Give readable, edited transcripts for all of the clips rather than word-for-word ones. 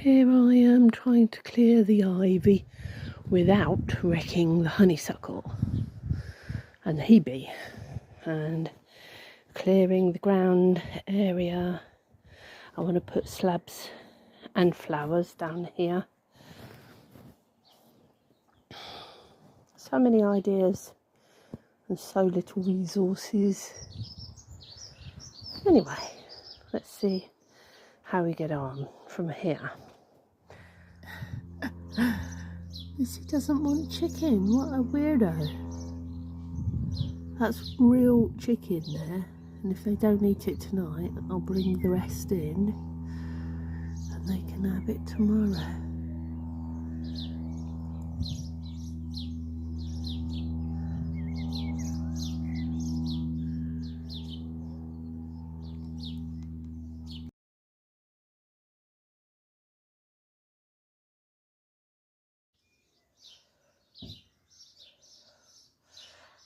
Here I am trying to clear the ivy without wrecking the honeysuckle and the hebe, and clearing the ground area. I want to put slabs and flowers down here. So many ideas and so little resources. Anyway, let's see how we get on from here. Missy doesn't want chicken. What a weirdo. That's real chicken there. And if they don't eat it tonight, I'll bring the rest in and they can have it tomorrow.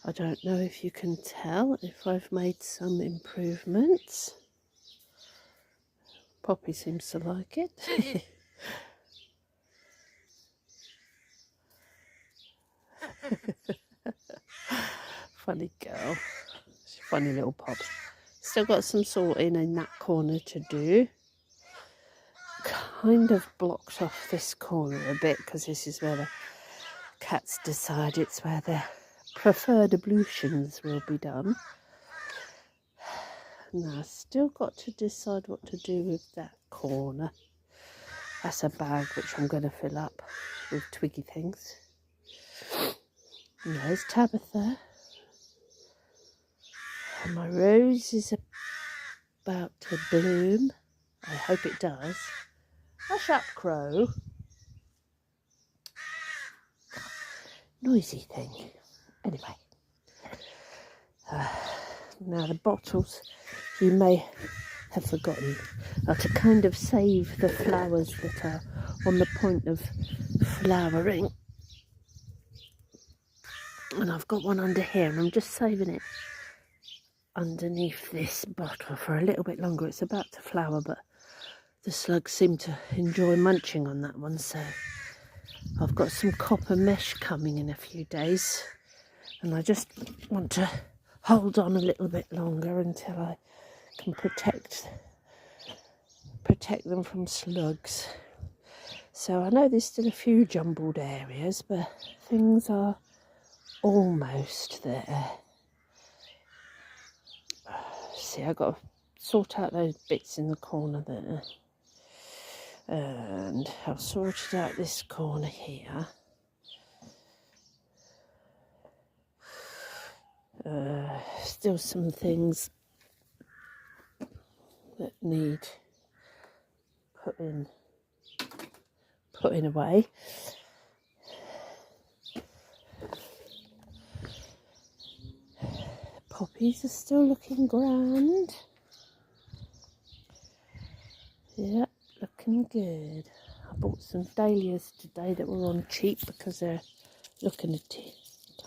I don't know if you can tell if I've made some improvements. Poppy seems to like it. Funny girl. She's a funny little pop. Still got some sorting in that corner to do. Kind of blocked off this corner a bit because this is where the cats decide it's where their preferred ablutions will be done. Now, I've still got to decide what to do with that corner. That's a bag which I'm going to fill up with twiggy things. And there's Tabitha. And my rose is about to bloom. I hope it does. Hush up, crow. Noisy thing. Anyway. Now the bottles, you may have forgotten, are to kind of save the flowers that are on the point of flowering. And I've got one under here and I'm just saving it underneath this bottle for a little bit longer. It's about to flower, but the slugs seem to enjoy munching on that one, so I've got some copper mesh coming in a few days and I just want to hold on a little bit longer until I can protect them from slugs. So I know there's still a few jumbled areas, but things are almost there. See, I've got to sort out those bits in the corner there. And I've sorted out this corner here. Still some things that need putting away. Poppies are still looking grand. Yep, looking good. I bought some dahlias today that were on cheap because they're looking a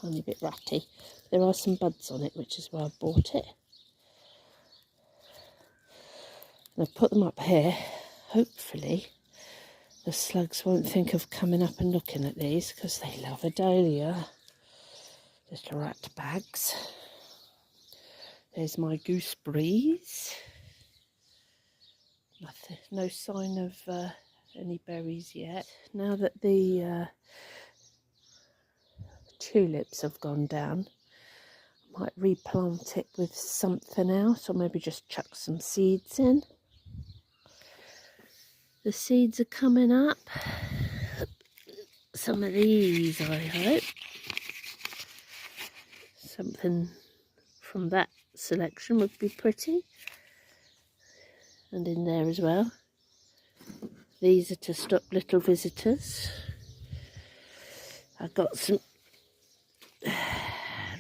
tiny bit ratty. There are some buds on it, which is why I bought it. And I've put them up here. Hopefully the slugs won't think of coming up and looking at these because they love a dahlia. Little rat bags. There's my gooseberries. Nothing, no sign of any berries yet. Now that the tulips have gone down, I might replant it with something else, or maybe just chuck some seeds in. The seeds are coming up. Some of these, I hope. Something from that selection would be pretty. And in there as well. These are to stop little visitors. I got some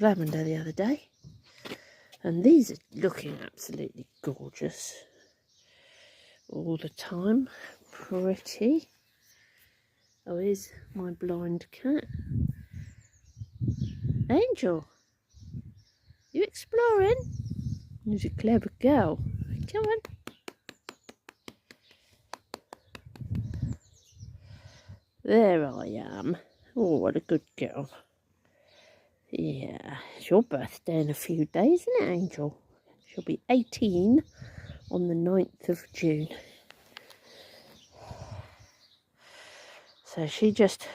lavender the other day. And these are looking absolutely gorgeous. All the time. Pretty. Oh, here's my blind cat. Angel, you exploring? You're a clever girl. Come on. There I am. Oh, what a good girl. Yeah, it's your birthday in a few days, isn't it, Angel? She'll be 18 on the 9th of June. So she just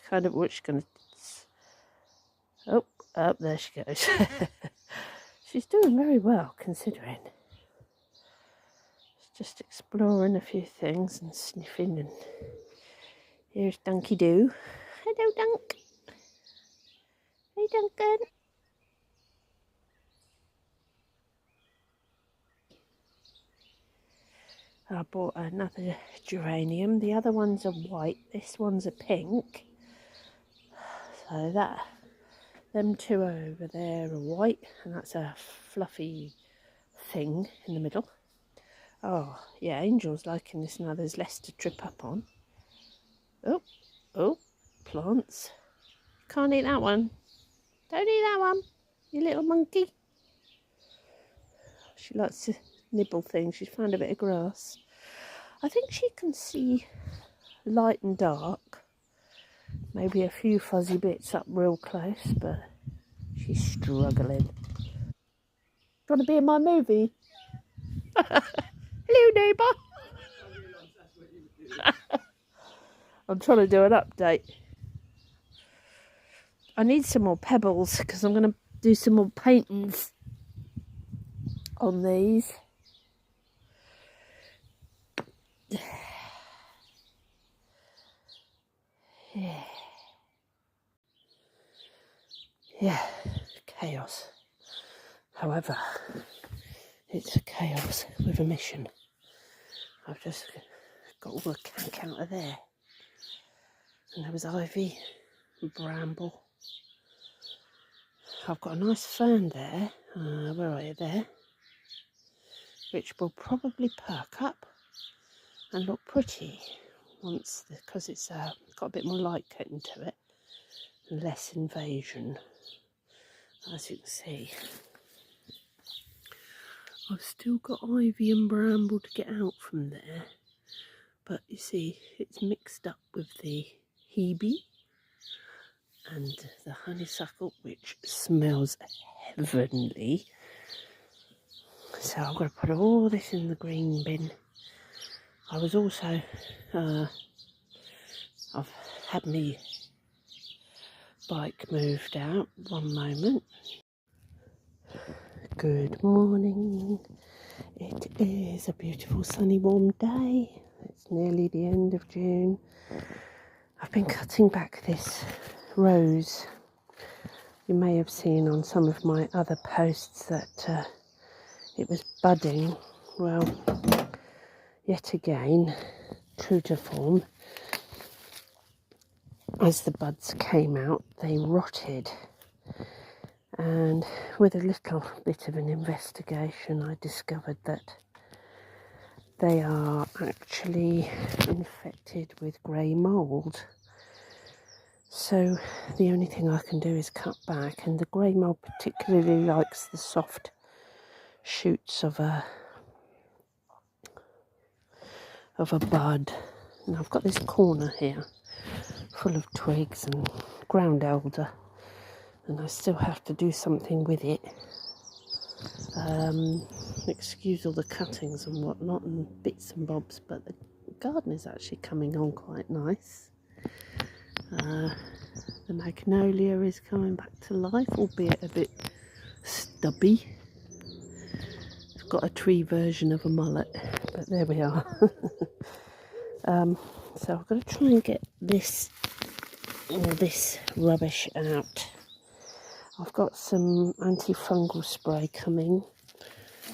kind of, what's going to... Oh, up there she goes. She's doing very well, considering. She's just exploring a few things and sniffing. And here's Dunky Doo. Hello, Dunk. Hey, Duncan. I bought another geranium. The other one's a white. This one's a pink. So them two over there are white, and that's a fluffy thing in the middle. Oh, yeah, Angel's liking this now. There's less to trip up on. Oh, plants. Can't eat that one. Don't eat that one, you little monkey. She likes to nibble things. She's found a bit of grass. I think she can see light and dark. Maybe a few fuzzy bits up real close, but she's struggling. Want to be in my movie? Hello, neighbour. I'm trying to do an update. I need some more pebbles because I'm going to do some more paintings on these. Yeah, chaos. However, it's a chaos with a mission. I've just got all the cank out of there. And there was ivy and bramble. I've got a nice fern there. Where are you there? Which will probably perk up and look pretty once, because it's got a bit more light getting to it and less invasion. As you can see, I've still got ivy and bramble to get out from there, but you see it's mixed up with the hebe and the honeysuckle, which smells heavenly. So I'm going to put all this in the green bin. I was also, I've had me bike moved out. One moment. Good morning. It is a beautiful sunny warm day. It's nearly the end of June. I've been cutting back this rose. You may have seen on some of my other posts that it was budding. Well, yet again, true to form, as the buds came out, they rotted. And with a little bit of an investigation, I discovered that they are actually infected with grey mould. So the only thing I can do is cut back, and the grey mould particularly likes the soft shoots of a bud. And I've got this corner here full of twigs and ground elder, and I still have to do something with it. Excuse all the cuttings and whatnot and bits and bobs, but the garden is actually coming on quite nice. The magnolia is coming back to life, albeit a bit stubby. It's got a tree version of a mullet, but there we are. So I've got to try and get all this rubbish out. I've got some antifungal spray coming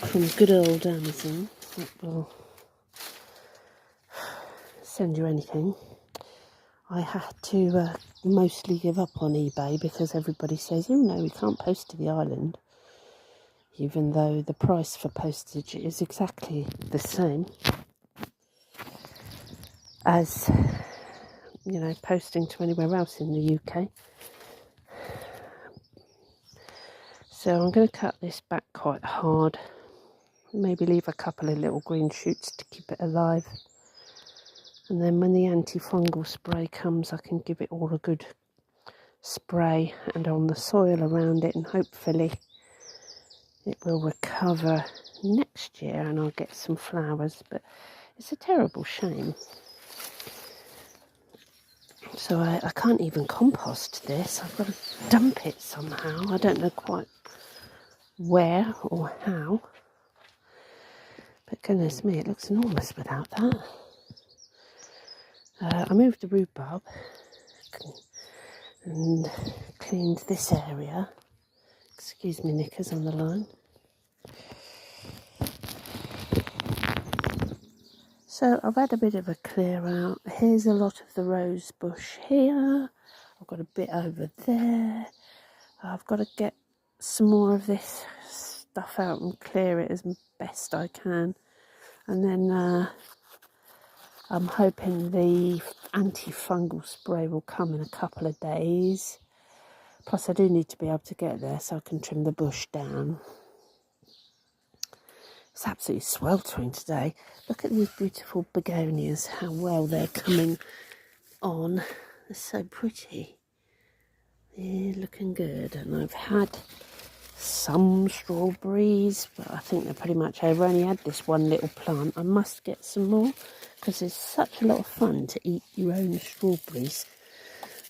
from good old Amazon that will send you anything. I had to mostly give up on eBay because everybody says, oh no, we can't post to the island, even though the price for postage is exactly the same as, you know, posting to anywhere else in the UK. So I'm going to cut this back quite hard, maybe leave a couple of little green shoots to keep it alive, And then when the antifungal spray comes, I can give it all a good spray and on the soil around it, and hopefully it will recover next year and I'll get some flowers. But it's a terrible shame. So I can't even compost this. I've got to dump it somehow. I don't know quite where or how. But goodness me, it looks enormous without that. I moved the rhubarb and cleaned this area. Excuse me, knickers on the line. So I've had a bit of a clear out. Here's a lot of the rose bush here. I've got a bit over there. I've got to get some more of this stuff out and clear it as best I can. And then I'm hoping the antifungal spray will come in a couple of days. Plus I do need to be able to get there so I can trim the bush down. It's absolutely sweltering today. Look at these beautiful begonias, how well they're coming on. They're so pretty. They're looking good. And I've had some strawberries, but I think they're pretty much over. I only had this one little plant. I must get some more because it's such a lot of fun to eat your own strawberries.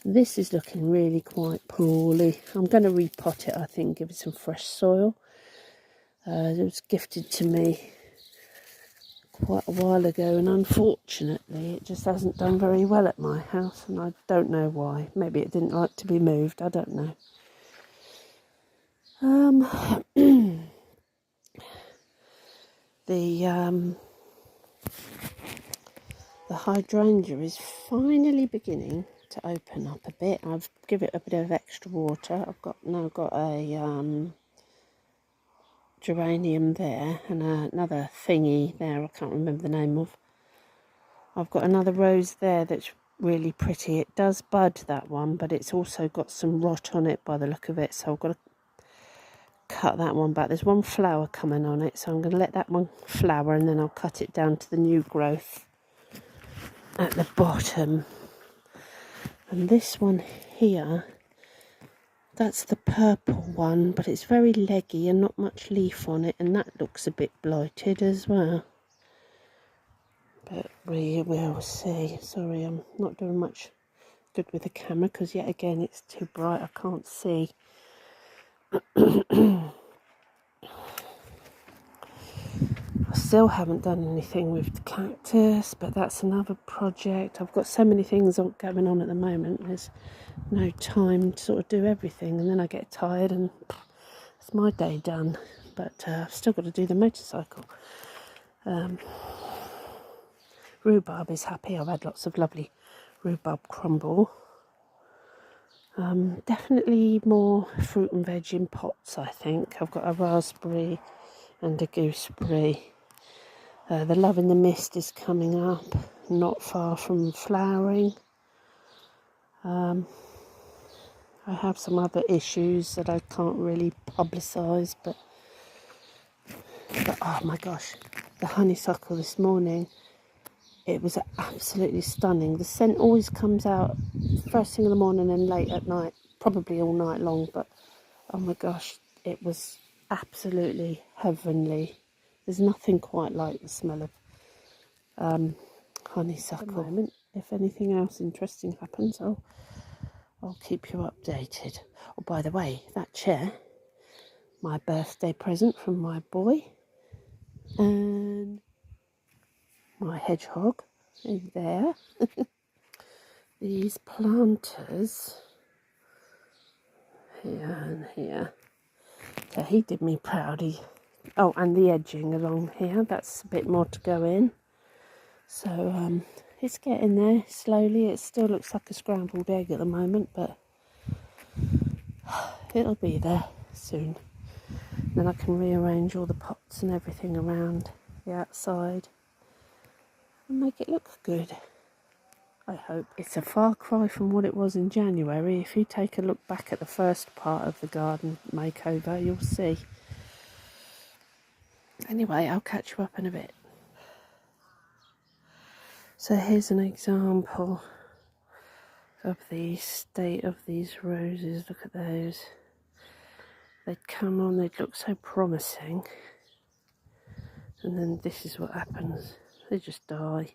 This is looking really quite poorly. I'm going to repot it, I think, give it some fresh soil. It was gifted to me quite a while ago, and unfortunately it just hasn't done very well at my house, and I don't know why. Maybe it didn't like to be moved, I don't know. The hydrangea is finally beginning to open up a bit. I've given it a bit of extra water. I've now got a geranium there and another thingy there I can't remember the name of. I've got another rose there that's really pretty. It does bud, that one, but it's also got some rot on it by the look of it, so I've got to cut that one back. There's one flower coming on it, so I'm going to let that one flower and then I'll cut it down to the new growth at the bottom. And this one here, that's the purple one, but it's very leggy and not much leaf on it, and that looks a bit blighted as well. But we will see. Sorry, I'm not doing much good with the camera because yet again it's too bright, I can't see. I still haven't done anything with the cactus, but that's another project. I've got so many things going on at the moment. There's no time to sort of do everything, and then I get tired and it's my day done. But I've still got to do the motorcycle. Rhubarb is happy. I've had lots of lovely rhubarb crumble. Definitely more fruit and veg in pots, I think. I've got a raspberry and a gooseberry. The Love in the Mist is coming up, not far from flowering. I have some other issues that I can't really publicise, but oh my gosh, the honeysuckle this morning, it was absolutely stunning. The scent always comes out first thing in the morning and late at night, probably all night long, but oh my gosh, it was absolutely heavenly. There's nothing quite like the smell of honeysuckle. If anything else interesting happens, I'll keep you updated. Oh, by the way, that chair, my birthday present from my boy, and my hedgehog is there. These planters here and here. So he did me proud. Oh, and the edging along here, that's a bit more to go in. So it's getting there slowly. It still looks like a scrambled egg at the moment, but it'll be there soon. Then I can rearrange all the pots and everything around the outside and make it look good, I hope. It's a far cry from what it was in January. If you take a look back at the first part of the garden makeover, you'll see. Anyway, I'll catch you up in a bit. So here's an example of the state of these roses. Look at those. They'd come on, they'd look so promising, and then this is what happens. They just die.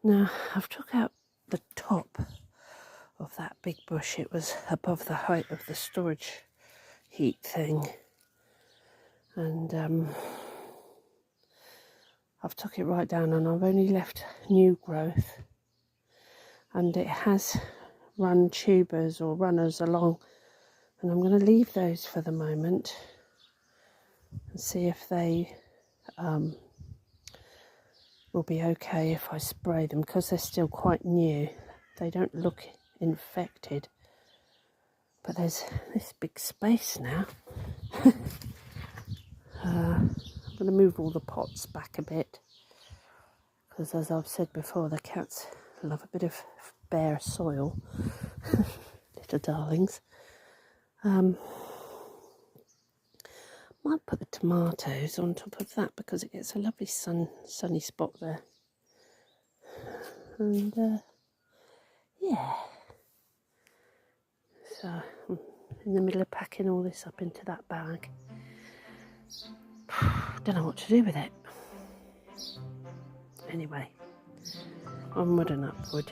Now, I've took out the top of that big bush. It was above the height of the storage heat thing. And I've took it right down, and I've only left new growth. And it has run tubers or runners along. And I'm going to leave those for the moment and see if they will be okay if I spray them, because they're still quite new. They don't look infected, but there's this big space now. I'm going to move all the pots back a bit, because as I've said before, the cats love a bit of bare soil. Little darlings. Might put the tomatoes on top of that, because it gets a lovely sunny spot there. And yeah, so I'm in the middle of packing all this up into that bag. Don't know what to do with it. Anyway, onward and upward.